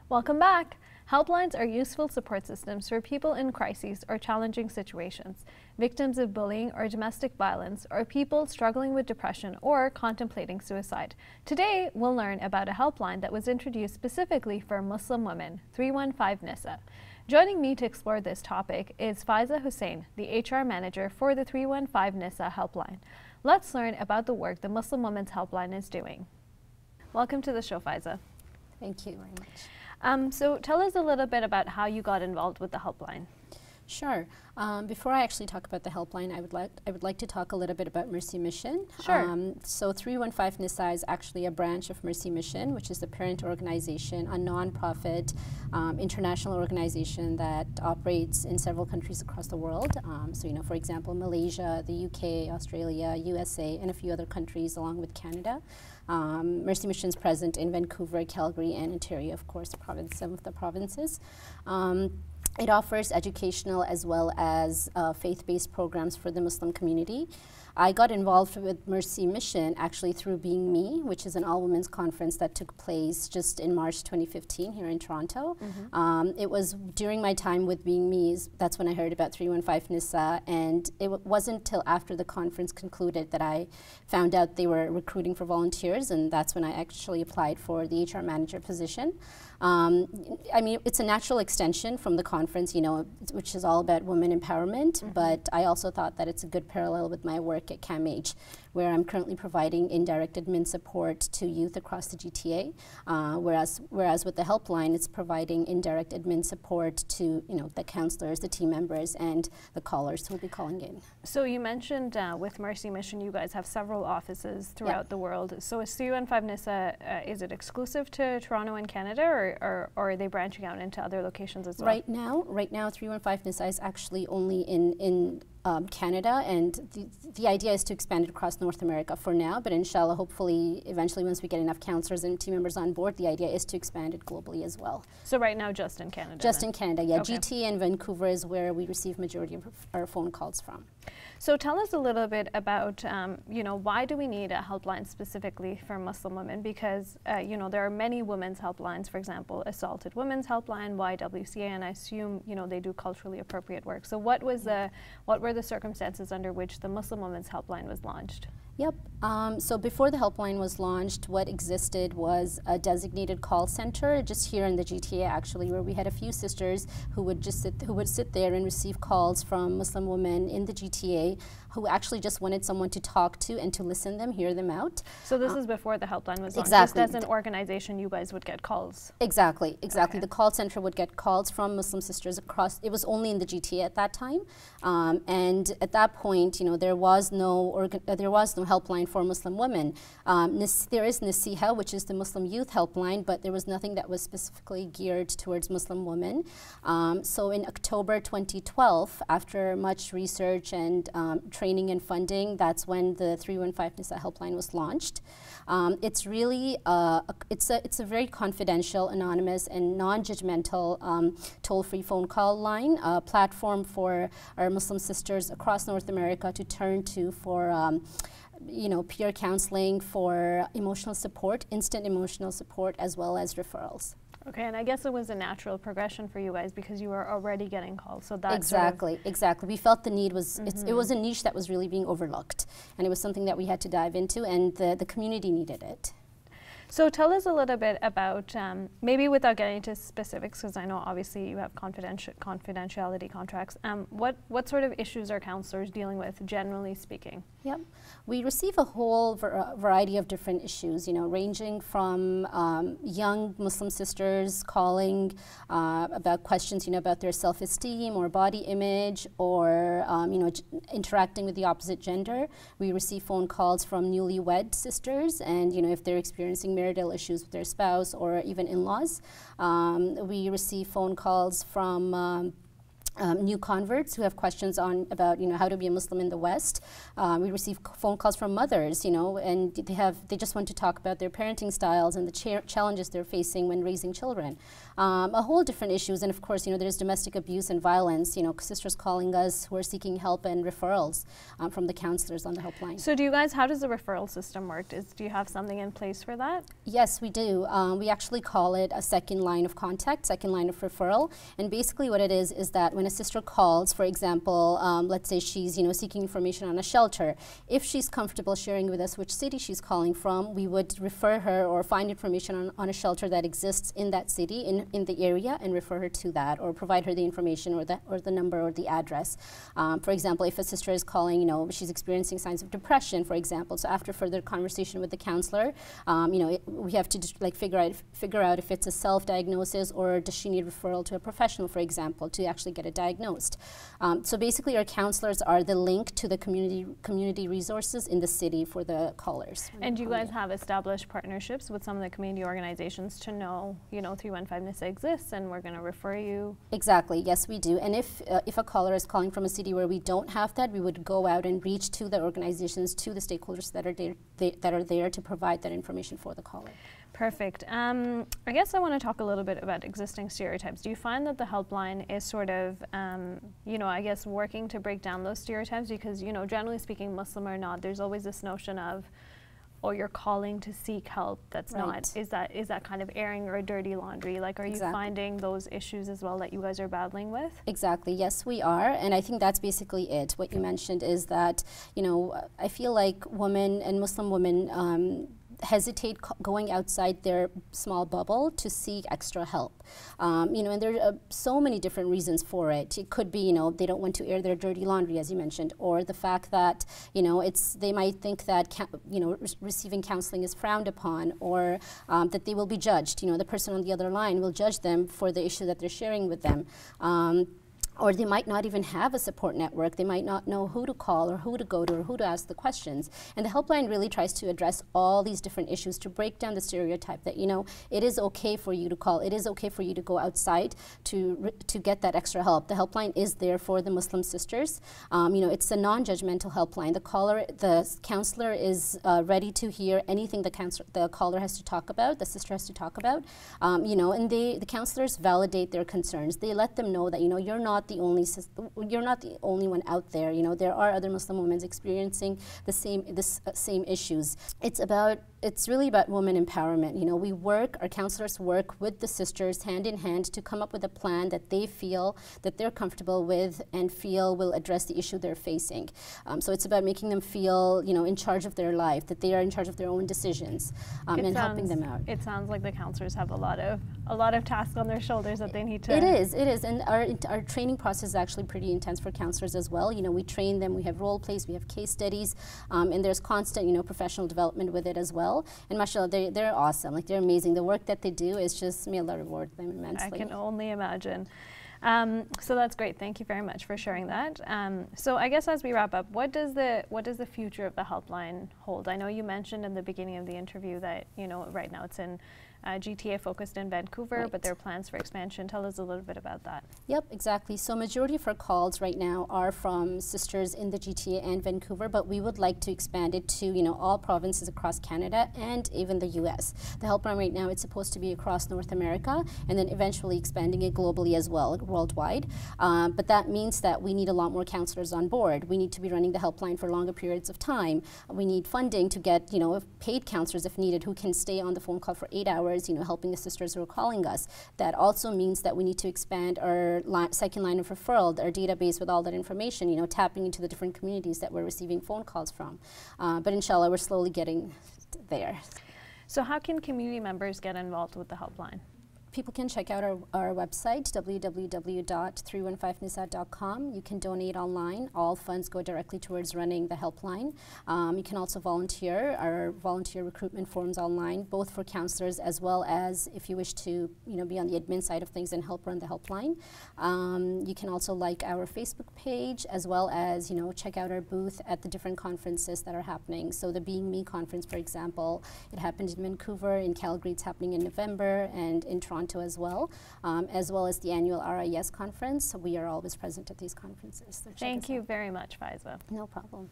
Welcome back! Helplines are useful support systems for people in crises or challenging situations, victims of bullying or domestic violence, or people struggling with depression or contemplating suicide. Today, we'll learn about a helpline that was introduced specifically for Muslim women, 315 NISA. Joining me to explore this topic is Faiza Hussain, the HR manager for the 315 NISA helpline. Let's learn about the work the Muslim Women's Helpline is doing. Welcome to the show, Faiza. Thank you very much. So tell us a little bit about how you got involved with the helpline. Sure. Before I actually talk about the helpline, I would like to talk a little bit about Mercy Mission. Sure. So 315 NISA is actually a branch of Mercy Mission, which is the parent organization, a non-profit international organization that operates in several countries across the world. So, you know, for example, Malaysia, the UK, Australia, USA, and a few other countries along with Canada. Mercy Mission is present in Vancouver, Calgary, and Ontario, of course, some of the provinces. It offers educational as well as faith-based programs for the Muslim community. I got involved with Mercy Mission actually through Being Me, which is an all-women's conference that took place just in March 2015 here in Toronto. It was during my time with Being Me, that's when I heard about 315 NISA, and it wasn't until after the conference concluded that I found out they were recruiting for volunteers, and that's when I actually applied for the HR manager position. I mean, it's a natural extension from the conference, you know, which is all about women empowerment, but I also thought that it's a good parallel with my work at CAMH, where I'm currently providing indirect admin support to youth across the GTA, whereas with the helpline, it's providing indirect admin support to, you know, the counselors, the team members, and the callers who will be calling in. So you mentioned with Mercy Mission, you guys have several offices throughout the world. So is 315 NISA, is it exclusive to Toronto and Canada, or are they branching out into other locations as well? Right now 315 NISA is actually only in Canada, and the idea is to expand it across North America for now, but inshallah, hopefully, eventually, once we get enough counselors and team members on board, the idea is to expand it globally as well. So right now, just in Canada? Just in Canada, yeah. Okay. GTA and Vancouver is where we receive majority of our phone calls from. So tell us a little bit about, you know, why do we need a helpline specifically for Muslim women? Because, you know, there are many women's helplines, for example, Assaulted Women's Helpline, YWCA, and I assume, you know, they do culturally appropriate work. So what were the circumstances under which the Muslim Women's Helpline was launched? Yep. So before the helpline was launched, what existed was a designated call center just here in the GTA, actually, where we had a few sisters who would sit there and receive calls from Muslim women in the GTA who actually just wanted someone to talk to and to listen them, hear them out. So this is before the helpline was launched. Exactly. Just as an organization, you guys would get calls. Exactly. Okay. The call center would get calls from Muslim sisters across. It was only in the GTA at that time, and at that point, you know, there was no helpline for Muslim women. There is NISA, which is the Muslim Youth Helpline, but there was nothing that was specifically geared towards Muslim women. So in October 2012, after much research and training and funding, that's when the 315 NISA helpline was launched. It's really it's a very confidential, anonymous, and non-judgmental toll-free phone call line, a platform for our Muslim sisters across North America to turn to for you know, peer counseling, for emotional support, instant emotional support, as well as referrals. Okay, and I guess it was a natural progression for you guys because you were already getting calls. So that's exactly. We felt the need was it was a niche that was really being overlooked, and it was something that we had to dive into, and the community needed it. So tell us a little bit about, maybe without getting into specifics, because I know obviously you have confidentiality contracts, what sort of issues are counselors dealing with, generally speaking? Yep. We receive a whole variety of different issues, you know, ranging from young Muslim sisters calling about questions, you know, about their self-esteem or body image, or, you know, interacting with the opposite gender. We receive phone calls from newlywed sisters, and, you know, if they're experiencing marital issues with their spouse or even in-laws. We receive phone calls from new converts who have questions about how to be a Muslim in the West. We receive phone calls from mothers, and they just want to talk about their parenting styles and the challenges they're facing when raising children. A whole different issues, and of course, there's domestic abuse and violence. Sisters calling us who are seeking help and referrals from the counselors on the helpline. So, how does the referral system work? Do you have something in place for that? Yes, we do. We actually call it a second line of contact, second line of referral, and basically what it is that when a sister calls, for example, let's say she's seeking information on a shelter, if she's comfortable sharing with us which city she's calling from, we would refer her or find information on a shelter that exists in that city, in the area, and refer her to that, or provide her the information or the number or the address. For example, if a sister is calling, she's experiencing signs of depression, for example, so after further conversation with the counselor, we have to figure out if it's a self-diagnosis or does she need referral to a professional, for example, to actually get it diagnosed. So basically, our counselors are the link to the community resources in the city for the callers. And you guys have established partnerships with some of the community organizations to know, 315 NISA exists and we're going to refer you? Exactly, yes, we do. And if a caller is calling from a city where we don't have that, we would go out and reach to the organizations, to the stakeholders that are there to provide that information for the caller. Perfect. I guess I want to talk a little bit about existing stereotypes. Do you find that the helpline is sort of, I guess working to break down those stereotypes? Because, generally speaking, Muslim or not, there's always this notion of, you're calling to seek help. That's not. Is that kind of airing or dirty laundry? Like, are you finding those issues as well that you guys are battling with? Exactly. Yes, we are. And I think that's basically it. What you mentioned is that, I feel like women and Muslim women hesitate going outside their small bubble to seek extra help. And there are so many different reasons for it. It could be, they don't want to air their dirty laundry, as you mentioned, or the fact that, they might think that, receiving counseling is frowned upon, or that they will be judged. The person on the other line will judge them for the issue that they're sharing with them. Or they might not even have a support network. They might not know who to call or who to go to or who to ask the questions. And the helpline really tries to address all these different issues to break down the stereotype that, it is okay for you to call. It is okay for you to go outside to get that extra help. The helpline is there for the Muslim sisters. It's a non-judgmental helpline. The counselor is ready to hear anything the caller has to talk about, the sister has to talk about. And the counselors validate their concerns. They let them know that, you're not the only one out there. There are other Muslim women experiencing the same issues. It's really about women empowerment. Our counselors work with the sisters hand in hand to come up with a plan that they feel that they're comfortable with and feel will address the issue they're facing. So it's about making them feel, in charge of their life, that they are in charge of their own decisions, and helping them out. It sounds like the counselors have a lot of tasks on their shoulders that they need to. It is, and our training process is actually pretty intense for counselors as well. We train them, we have role plays, we have case studies, and there's constant, professional development with it as well. And mashallah, they're awesome. They're amazing. The work that they do is just, may Allah reward them immensely. I can only imagine. So that's great. Thank you very much for sharing that. So I guess as we wrap up, what does the future of the helpline hold? I know you mentioned in the beginning of the interview that right now it's in GTA focused in Vancouver, but there are plans for expansion. Tell us a little bit about that. Yep, exactly. So majority of our calls right now are from sisters in the GTA and Vancouver, but we would like to expand it to all provinces across Canada and even the US. The helpline right now, it's supposed to be across North America and then eventually expanding it globally as well, worldwide. But that means that we need a lot more counselors on board. We need to be running the helpline for longer periods of time. We need funding to get paid counselors if needed who can stay on the phone call for 8 hours, helping the sisters who are calling us. That also means that we need to expand our second line of referral, our database with all that information, tapping into the different communities that we're receiving phone calls from. But inshallah, we're slowly getting there. So how can community members get involved with the helpline? People can check out our website, www.315nisa.com. You can donate online. All funds go directly towards running the helpline. You can also volunteer. Our volunteer recruitment forms online, both for counselors as well as if you wish to be on the admin side of things and help run the helpline. You can also like our Facebook page as well as check out our booth at the different conferences that are happening. So the Being Me conference, for example, it happened in Vancouver. In Calgary, it's happening in November, and in Toronto Toronto as well as the annual RIS conference. We are always present at these conferences. So thank you very much, Faiza. No problem.